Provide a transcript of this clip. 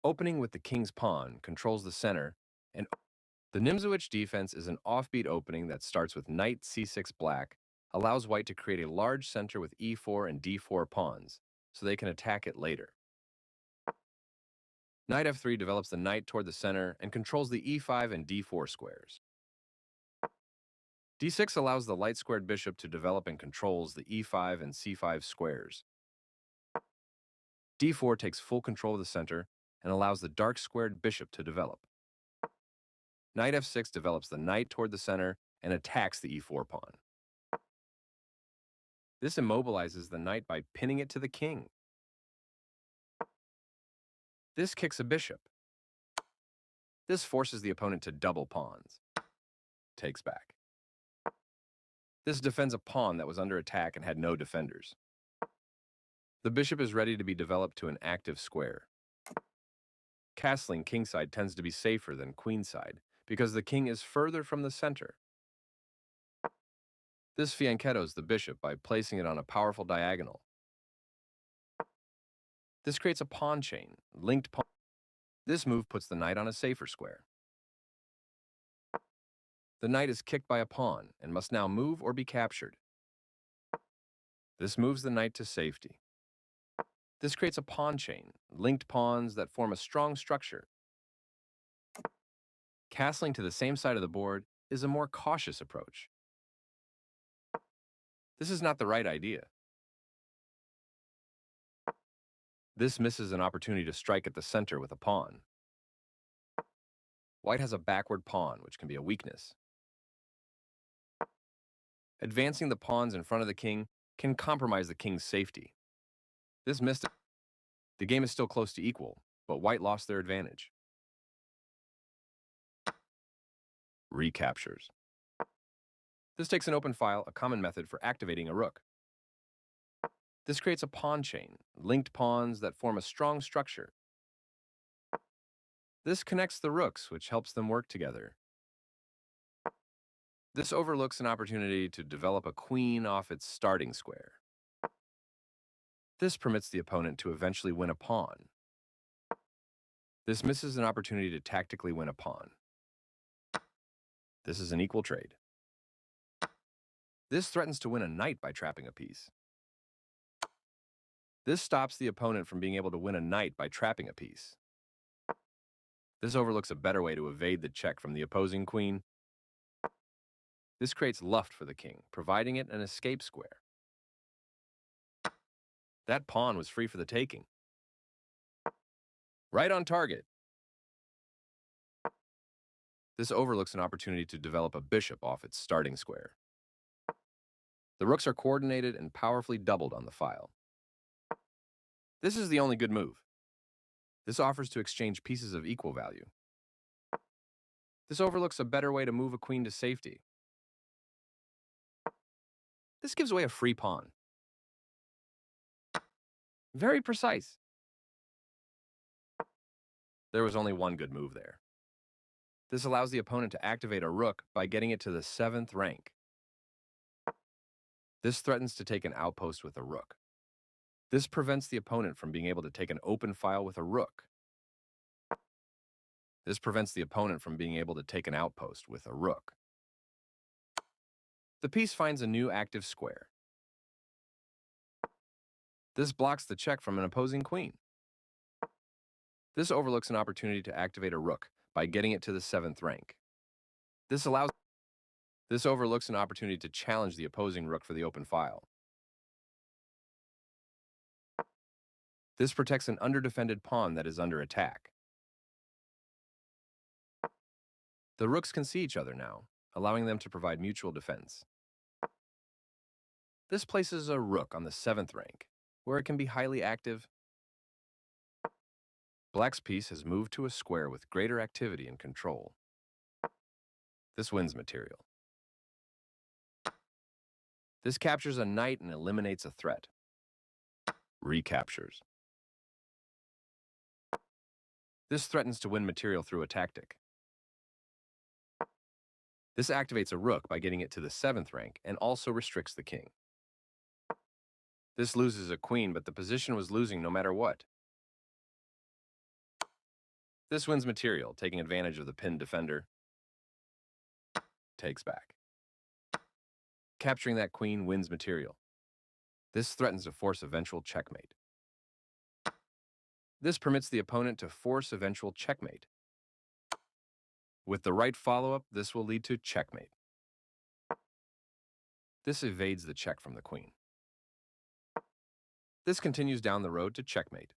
Opening with the king's pawn controls the center, and the Nimzowitsch defense is an offbeat opening that starts with knight c6 black, allows white to create a large center with e4 and d4 pawns, so they can attack it later. Knight f3 develops the knight toward the center and controls the e5 and d4 squares. d6 allows the light-squared bishop to develop and controls the e5 and c5 squares. d4 takes full control of the center and allows the dark-squared bishop to develop. Knight f6 develops the knight toward the center and attacks the e4 pawn. This immobilizes the knight by pinning it to the king. This kicks a bishop. This forces the opponent to double pawns. Takes back. This defends a pawn that was under attack and had no defenders. The bishop is ready to be developed to an active square. Castling kingside tends to be safer than queenside because the king is further from the center. This fianchettos the bishop by placing it on a powerful diagonal. This creates a pawn chain, linked pawn. This move puts the knight on a safer square. The knight is kicked by a pawn and must now move or be captured. This moves the knight to safety. This creates a pawn chain, linked pawns that form a strong structure. Castling to the same side of the board is a more cautious approach. This is not the right idea. This misses an opportunity to strike at the center with a pawn. White has a backward pawn, which can be a weakness. Advancing the pawns in front of the king can compromise the king's safety. This missed it. The game is still close to equal, but white lost their advantage. Recaptures. This takes an open file, a common method for activating a rook. This creates a pawn chain, linked pawns that form a strong structure. This connects the rooks, which helps them work together. This overlooks an opportunity to develop a queen off its starting square. This permits the opponent to eventually win a pawn. This misses an opportunity to tactically win a pawn. This is an equal trade. This threatens to win a knight by trapping a piece. This stops the opponent from being able to win a knight by trapping a piece. This overlooks a better way to evade the check from the opposing queen. This creates luft for the king, providing it an escape square. That pawn was free for the taking. Right on target. This overlooks an opportunity to develop a bishop off its starting square. The rooks are coordinated and powerfully doubled on the file. This is the only good move. This offers to exchange pieces of equal value. This overlooks a better way to move a queen to safety. This gives away a free pawn. Very precise. There was only one good move there. This allows the opponent to activate a rook by getting it to the 7th rank. This threatens to take an outpost with a rook. This prevents the opponent from being able to take an open file with a rook. This prevents the opponent from being able to take an outpost with a rook. The piece finds a new active square. This blocks the check from an opposing queen. This overlooks an opportunity to activate a rook by getting it to the 7th rank. This overlooks an opportunity to challenge the opposing rook for the open file. This protects an underdefended pawn that is under attack. The rooks can see each other now, allowing them to provide mutual defense. This places a rook on the 7th rank, where it can be highly active. Black's piece has moved to a square with greater activity and control. This wins material. This captures a knight and eliminates a threat. Recaptures. This threatens to win material through a tactic. This activates a rook by getting it to the 7th rank and also restricts the king. This loses a queen, but the position was losing no matter what. This wins material, taking advantage of the pinned defender. Takes back. Capturing that queen wins material. This threatens to force eventual checkmate. This permits the opponent to force eventual checkmate. With the right follow-up, this will lead to checkmate. This evades the check from the queen. This continues down the road to checkmate.